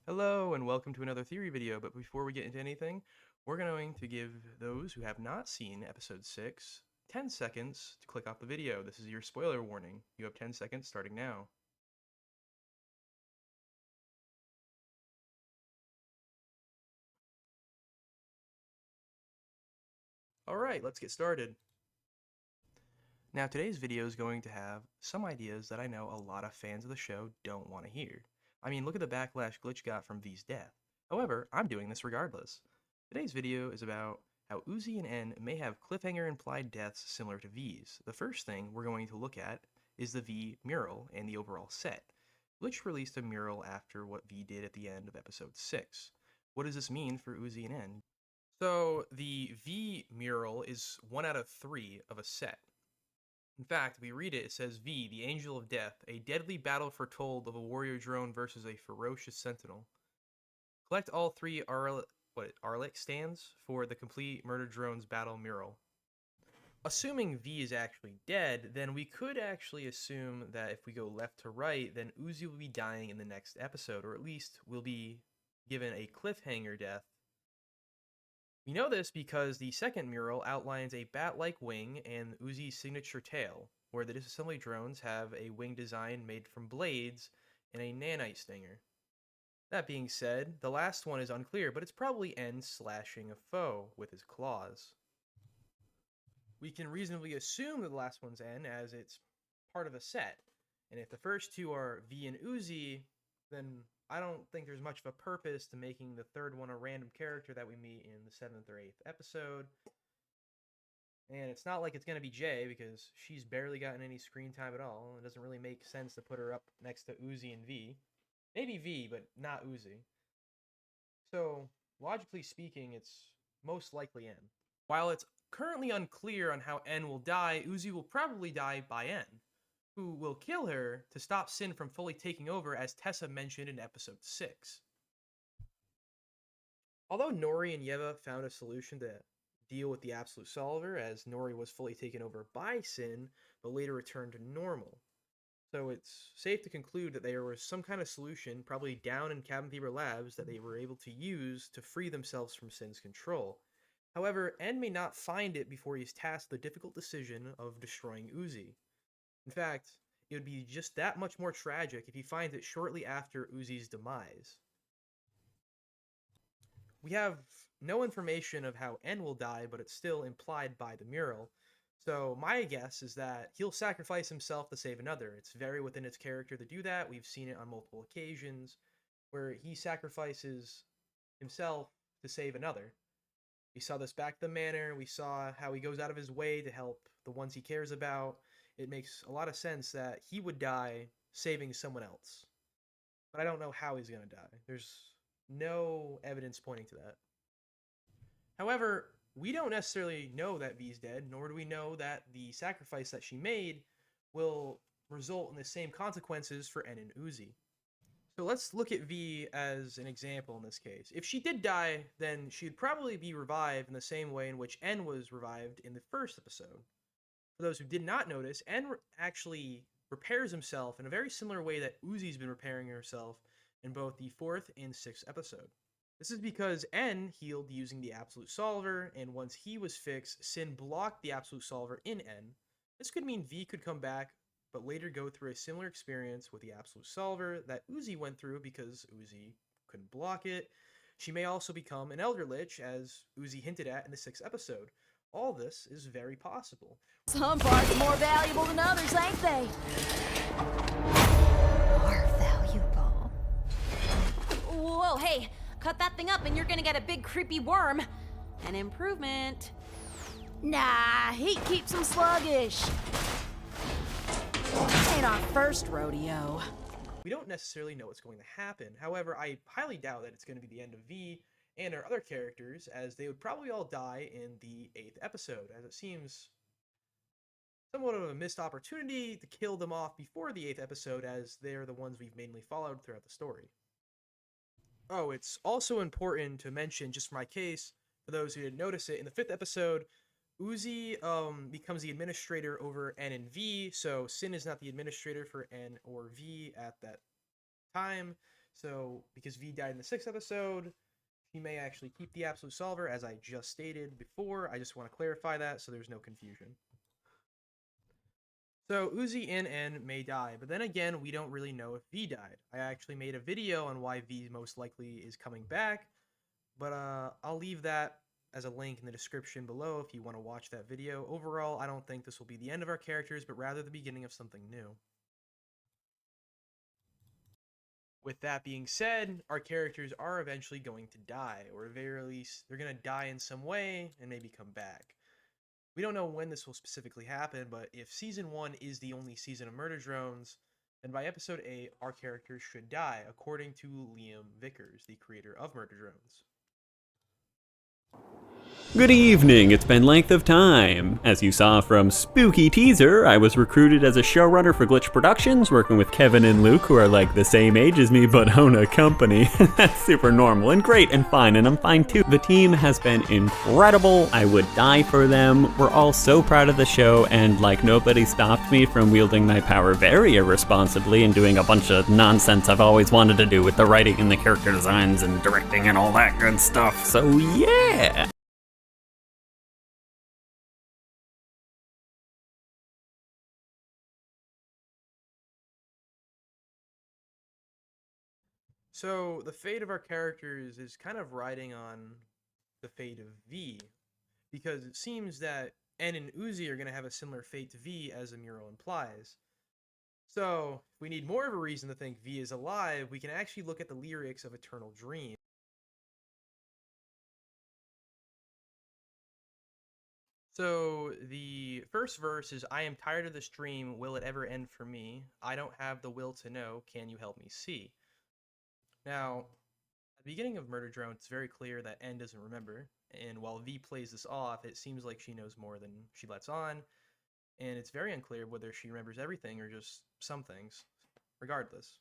Hello and welcome to another theory video, but before we get into anything, we're going to give those who have not seen episode 6 10 seconds to click off the video. This is your spoiler warning. You have 10 seconds starting now. Alright, let's get started. Now today's video is going to have some ideas that I know a lot of fans of the show don't want to hear. I mean, look at the backlash Glitch got from V's death. However, I'm doing this regardless. Today's video is about how Uzi and N may have cliffhanger implied deaths similar to V's. The first thing we're going to look at is the V mural and the overall set. Glitch released a mural after what V did at the end of episode 6. What does this mean for Uzi and N? So the V mural is 1 out of 3 of a set. In fact, if we read it, it says V, the Angel of Death, a deadly battle foretold of a warrior drone versus a ferocious sentinel. Collect all 3 Arlic stands for the complete Murder Drones battle mural. Assuming V is actually dead, then we could actually assume that if we go left to right, then Uzi will be dying in the next episode, or at least will be given a cliffhanger death. We know this because the second mural outlines a bat-like wing and Uzi's signature tail, where the disassembly drones have a wing design made from blades and a nanite stinger. That being said, the last one is unclear, but it's probably N slashing a foe with his claws. We can reasonably assume that the last one's N as it's part of a set, and if the first two are V and Uzi, then I don't think there's much of a purpose to making the third one a random character that we meet in the 7th or 8th episode. And it's not like it's going to be Jay, because she's barely gotten any screen time at all. It doesn't really make sense to put her up next to Uzi and V. Maybe V, but not Uzi. So, logically speaking, it's most likely N. While it's currently unclear on how N will die, Uzi will probably die by N, who will kill her to stop Sin from fully taking over, as Tessa mentioned in episode 6. Although Nori and Yeva found a solution to deal with the Absolute Solver, as Nori was fully taken over by Sin, but later returned to normal. So it's safe to conclude that there was some kind of solution, probably down in Cabin Fever Labs, that they were able to use to free themselves from Sin's control. However, N may not find it before he's tasked the difficult decision of destroying Uzi. In fact, it would be just that much more tragic if he finds it shortly after Uzi's demise. We have no information of how N will die, but it's still implied by the mural. So my guess is that he'll sacrifice himself to save another. It's very within its character to do that. We've seen it on multiple occasions where he sacrifices himself to save another. We saw this back at the manor. We saw how he goes out of his way to help the ones he cares about. It makes a lot of sense that he would die saving someone else. But I don't know how he's going to die. There's no evidence pointing to that. However, we don't necessarily know that V's dead, nor do we know that the sacrifice that she made will result in the same consequences for N and Uzi. So let's look at V as an example in this case. If she did die, then she'd probably be revived in the same way in which N was revived in the first episode. For those who did not notice, N actually repairs himself in a very similar way that Uzi's been repairing herself in both the 4th and 6th episode. This is because N healed using the Absolute Solver, and once he was fixed, Sin blocked the Absolute Solver in N. This could mean V could come back, but later go through a similar experience with the Absolute Solver that Uzi went through because Uzi couldn't block it. She may also become an Elder Lich, as Uzi hinted at in the 6th episode. All this is very possible. Some parts are more valuable than others, ain't they? More valuable. Whoa, hey, cut that thing up and you're gonna get a big creepy worm. An improvement. Nah, heat keeps him sluggish. Ain't our first rodeo. We don't necessarily know what's going to happen. However, I highly doubt that it's going to be the end of V and our other characters, as they would probably all die in the 8th episode, as it seems somewhat of a missed opportunity to kill them off before the 8th episode, as they're the ones we've mainly followed throughout the story. Oh, it's also important to mention, just for my case, for those who didn't notice it, in the 5th episode, Uzi becomes the administrator over N and V, so Sin is not the administrator for N or V at that time. So, because V died in the 6th episode, she may actually keep the Absolute Solver, as I just stated before. I just want to clarify that so there's no confusion. So, Uzi and N may die, but then again, we don't really know if V died. I actually made a video on why V most likely is coming back, but I'll leave that as a link in the description below if you want to watch that video. Overall, I don't think this will be the end of our characters, but rather the beginning of something new. With that being said, our characters are eventually going to die, or at the very least, they're going to die in some way and maybe come back. We don't know when this will specifically happen, but if Season 1 is the only season of Murder Drones, then by Episode 8, our characters should die, according to Liam Vickers, the creator of Murder Drones. Good evening, it's been Length of Time. As you saw from Spooky Teaser, I was recruited as a showrunner for Glitch Productions, working with Kevin and Luke, who are like the same age as me but own a company. That's super normal and great and fine, and I'm fine too. The team has been incredible. I would die for them. We're all so proud of the show, and like nobody stopped me from wielding my power very irresponsibly and doing a bunch of nonsense I've always wanted to do with the writing and the character designs and directing and all that good stuff. So yeah! So, the fate of our characters is kind of riding on the fate of V, because it seems that N and Uzi are going to have a similar fate to V, as the mural implies. So, if we need more of a reason to think V is alive, we can actually look at the lyrics of Eternal Dream. So, the first verse is, I am tired of this dream, will it ever end for me? I don't have the will to know, can you help me see? Now, at the beginning of Murder Drone, it's very clear that N doesn't remember, and while V plays this off, it seems like she knows more than she lets on, and it's very unclear whether she remembers everything or just some things. Regardless,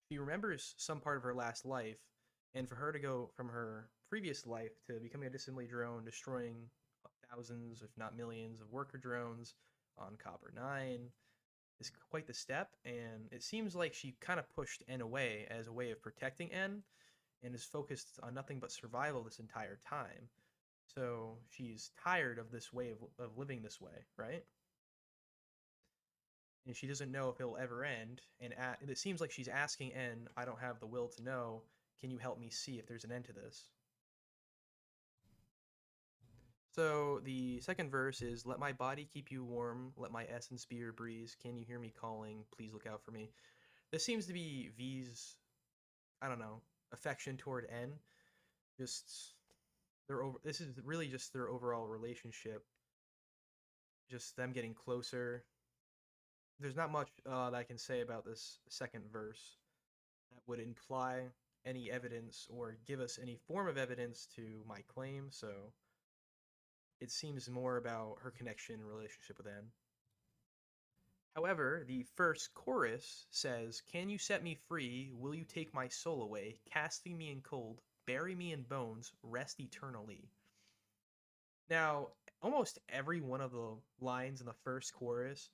she remembers some part of her last life, and for her to go from her previous life to becoming a disassembly drone, destroying thousands, if not millions, of worker drones on Copper 9, is quite the step, and it seems like she kind of pushed N away as a way of protecting N, and is focused on nothing but survival this entire time. So she's tired of this way of living this way, right? And she doesn't know if it'll ever end, and it seems like she's asking N, I don't have the will to know, can you help me see if there's an end to this? So the second verse is, let my body keep you warm, let my essence be your breeze, can you hear me calling, please look out for me. This seems to be V's, I don't know, affection toward N. Just this is really just their overall relationship, just them getting closer. There's not much that I can say about this second verse that would imply any evidence or give us any form of evidence to my claim, so it seems more about her connection and relationship with N. However, the first chorus says, can you set me free? Will you take my soul away? Casting me in cold, bury me in bones, rest eternally. Now, almost every one of the lines in the first chorus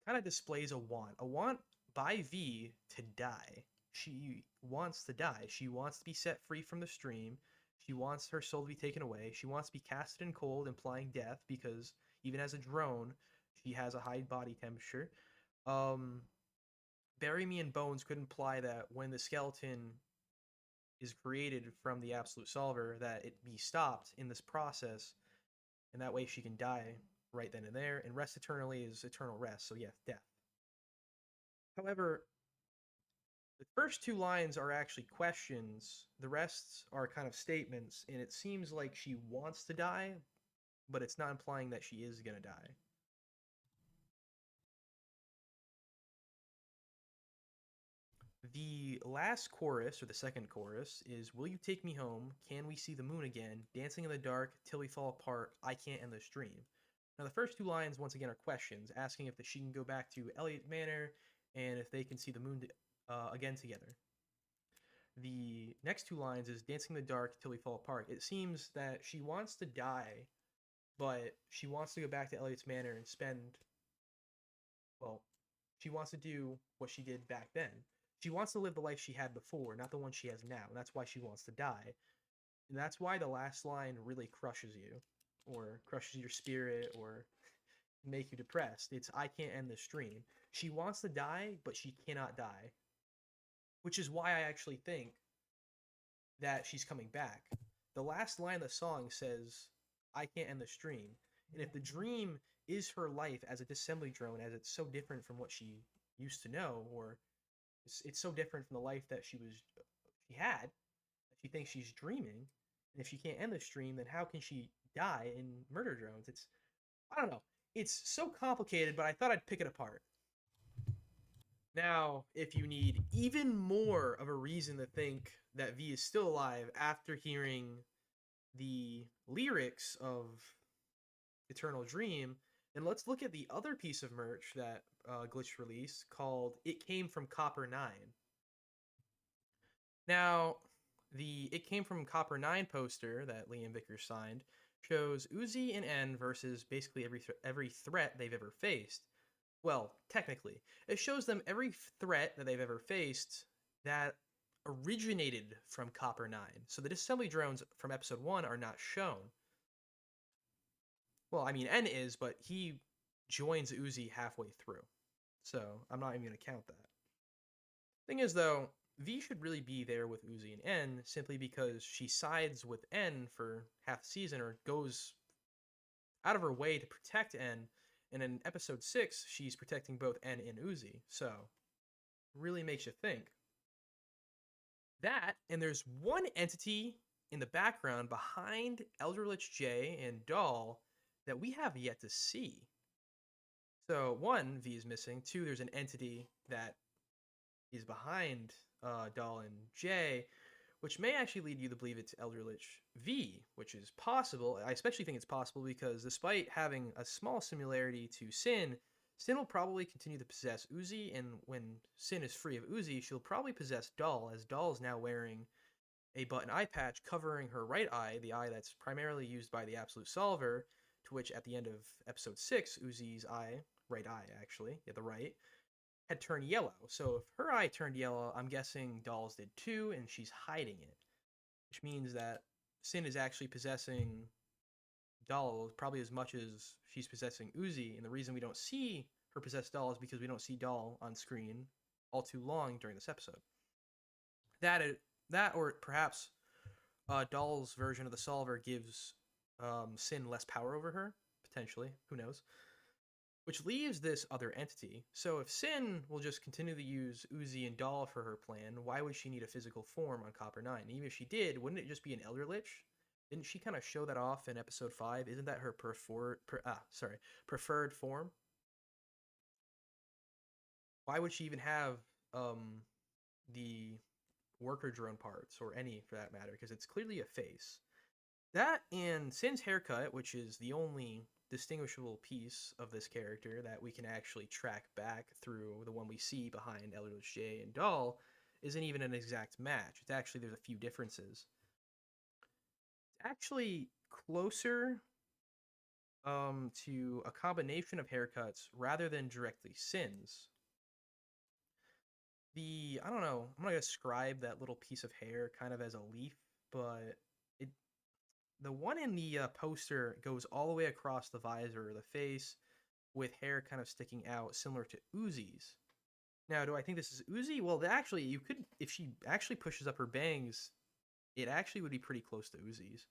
kind of displays a want by V to die. She wants to die. She wants to be set free from the stream. She wants her soul to be taken away. She wants to be casted in cold, implying death, because even as a drone, she has a high body temperature. Bury me in bones could imply that when the skeleton is created from the Absolute Solver, that it be stopped in this process, and that way she can die right then and there. And rest eternally is eternal rest, so yeah, death. However, the first two lines are actually questions. The rest are kind of statements, and it seems like she wants to die, but it's not implying that she is going to die. The last chorus, or the second chorus, is, will you take me home? Can we see the moon again? Dancing in the dark till we fall apart. I can't end this dream. Now, the first two lines, once again, are questions, asking if she can go back to Elliott Manor and if they can see the moon again together. The next two lines is, dancing in the dark till we fall apart. It seems that she wants to die, but she wants to go back to Elliott's Manor and spend, well, she wants to do what she did back then. She wants to live the life she had before, not the one she has now, and that's why she wants to die. And that's why the last line really crushes you, or crushes your spirit, or make you depressed. It's I can't end this dream. She wants to die, but she cannot die. Which is why I actually think that she's coming back. The last line of the song says, I can't end this dream. And if the dream is her life as a disassembly drone, as it's so different from what she used to know, or it's so different from the life that she had, that she thinks she's dreaming, and if she can't end this dream, then how can she die in murder drones? I don't know. It's so complicated, but I thought I'd pick it apart. Now, if you need even more of a reason to think that V is still alive after hearing the lyrics of Eternal Dream, then let's look at the other piece of merch that Glitch released called It Came From Copper 9. Now, the It Came From Copper 9 poster that Liam Vickers signed shows Uzi and N versus basically every threat they've ever faced. Well, technically, it shows them every threat that they've ever faced that originated from Copper 9. So the disassembly drones from episode 1 are not shown. Well, I mean, N is, but he joins Uzi halfway through. So I'm not even going to count that. Thing is, though, V should really be there with Uzi and N simply because she sides with N for half the season or goes out of her way to protect N. And in episode 6, she's protecting both N and Uzi. So, really makes you think. That, and there's one entity in the background behind Eldritch J and Doll that we have yet to see. So, 1, V is missing. 2, there's an entity that is behind Doll and J, which may actually lead you to believe it's Eldritch V, which is possible. I especially think it's possible because despite having a small similarity to Sin, Sin will probably continue to possess Uzi, and when Sin is free of Uzi, she'll probably possess Doll, as Doll is now wearing a button eye patch covering her right eye, the eye that's primarily used by the Absolute Solver, to which at the end of episode 6, Uzi's eye, right eye actually, yeah, the right, had turned yellow. So if her eye turned yellow, I'm guessing Doll's did too, and she's hiding it. Which means that Sin is actually possessing Doll probably as much as she's possessing Uzi, and the reason we don't see her possess Doll is because we don't see Doll on screen all too long during this episode. That or perhaps Doll's version of the Solver gives Sin less power over her, potentially, who knows. Which leaves this other entity. So if Sin will just continue to use Uzi and Doll for her plan, why would she need a physical form on Copper 9? Even if she did, wouldn't it just be an Eldritch? Didn't she kind of show that off in episode 5? Isn't that her preferred form? Why would she even have the worker drone parts, or any for that matter? Because it's clearly a face. That and Sin's haircut, which is the only distinguishable piece of this character that we can actually track back through the one we see behind Eldritch J and Doll, isn't even an exact match. It's actually, there's a few differences. It's actually closer to a combination of haircuts rather than directly Sin's. I don't know, I'm going to describe that little piece of hair kind of as a leaf, but the one in the poster goes all the way across the visor or the face with hair kind of sticking out, similar to Uzi's. Now, do I think this is Uzi? Well, actually, you could, if she actually pushes up her bangs, it actually would be pretty close to Uzi's.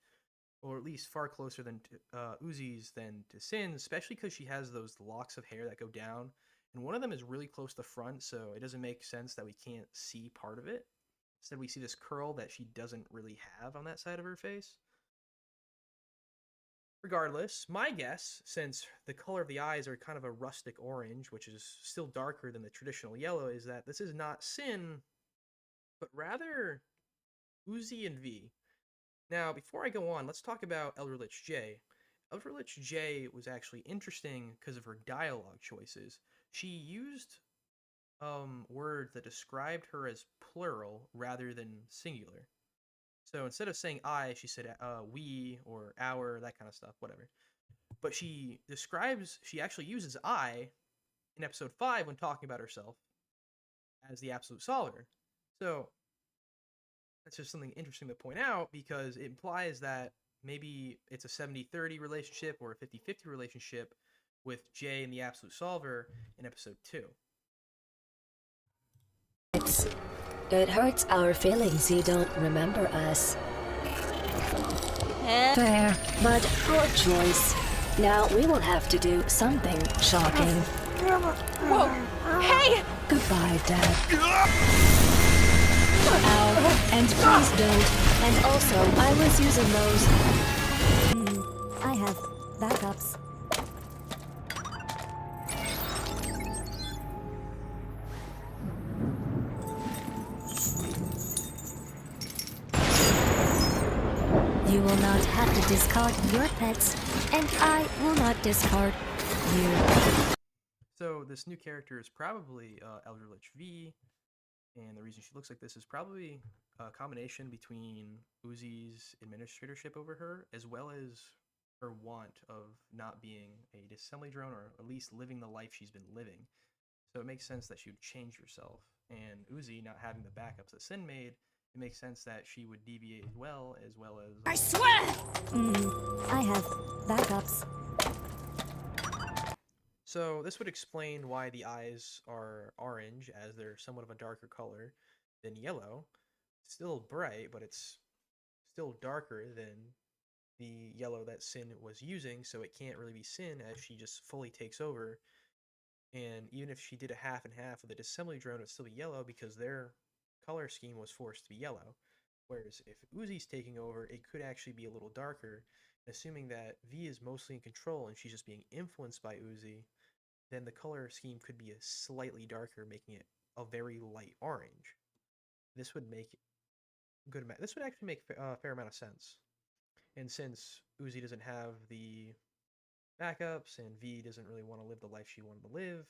Or at least far closer than to Uzi's than to Sin's, especially because she has those locks of hair that go down. And one of them is really close to the front, so it doesn't make sense that we can't see part of it. Instead, we see this curl that she doesn't really have on that side of her face. Regardless, my guess, since the color of the eyes are kind of a rustic orange, which is still darker than the traditional yellow, is that this is not Sin, but rather Uzi and V. Now, before I go on, let's talk about Eldritch J. Eldritch J was actually interesting because of her dialogue choices. She used words that described her as plural rather than singular. So instead of saying I, she said we or our, that kind of stuff, whatever. But she actually uses I in episode 5 when talking about herself. as the absolute solver. So that's just something interesting to point out because it implies that maybe it's a 70-30 relationship or a 50-50 relationship with Jay and the absolute solver in episode 2. It hurts our feelings you don't remember us. Fair, but poor choice. Now we will have to do something shocking. Whoa! Hey! Goodbye, Dad. Ow, and please don't. And also, I was using those. I have backups. You will not have to discard your pets, and I will not discard you. So this new character is probably Eldritch V, and the reason she looks like this is probably a combination between Uzi's administratorship over her, as well as her want of not being a disassembly drone, or at least living the life she's been living. So it makes sense that she would change herself. And Uzi not having the backups that Sin made, it makes sense that she would deviate as well as I swear! I have backups. So this would explain why the eyes are orange, as they're somewhat of a darker color than yellow. It's still bright, but it's still darker than the yellow that Sin was using, so it can't really be Sin as she just fully takes over. And even if she did a half and half with the disassembly drone, it would still be yellow because their color scheme was forced to be yellow. Whereas if Uzi's taking over, it could actually be a little darker. Assuming that V is mostly in control and she's just being influenced by Uzi, then the color scheme could be a slightly darker, making it a very light orange. This would make good. This would actually make a fair amount of sense. And since Uzi doesn't have the backups and V doesn't really want to live the life she wanted to live,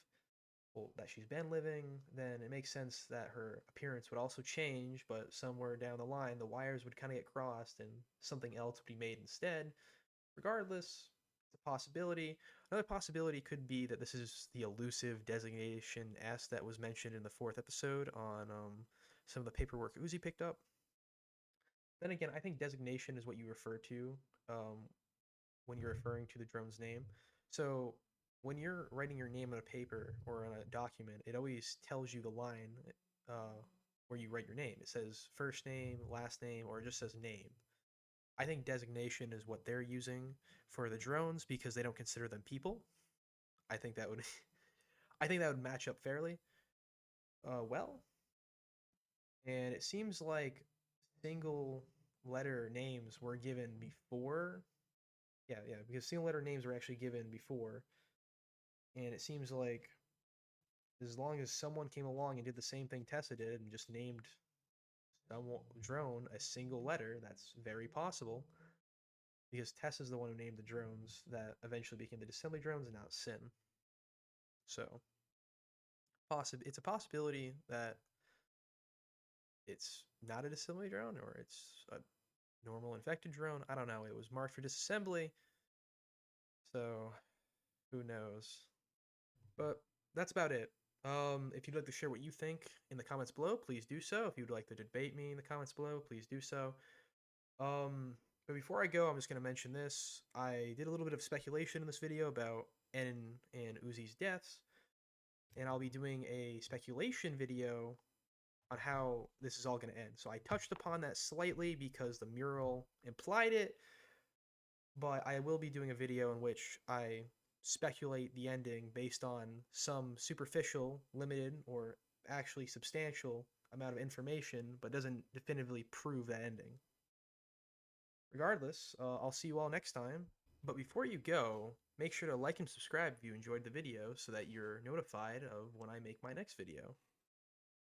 well, that she's been living, then it makes sense that her appearance would also change, but somewhere down the line, the wires would kind of get crossed and something else would be made instead. Regardless, it's a possibility. Another possibility could be that this is the elusive designation S that was mentioned in the 4th episode on some of the paperwork Uzi picked up. Then again, I think designation is what you refer to when you're referring to the drone's name. So when you're writing your name on a paper or on a document, it always tells you the line where you write your name. It says first name, last name, or it just says name. I think designation is what they're using for the drones because they don't consider them people. I think that would I think that would match up fairly well. And it seems like single letter names were given before. Yeah, because single letter names were actually given before. And it seems like as long as someone came along and did the same thing Tessa did and just named some drone a single letter, that's very possible. Because Tessa's the one who named the drones that eventually became the disassembly drones and not Sin. So, it's a possibility that it's not a disassembly drone or it's a normal infected drone. I don't know. It was marked for disassembly. So, who knows? But that's about it. If you'd like to share what you think in the comments below, please do so. If you'd like to debate me in the comments below, please do so. But before I go, I'm just going to mention this. I did a little bit of speculation in this video about En and Uzi's deaths, and I'll be doing a speculation video on how this is all going to end. So I touched upon that slightly because the mural implied it, but I will be doing a video in which I speculate the ending based on some superficial, limited, or actually substantial amount of information, but doesn't definitively prove that ending. Regardless, I'll see you all next time. But before you go, make sure to like and subscribe if you enjoyed the video so that you're notified of when I make my next video.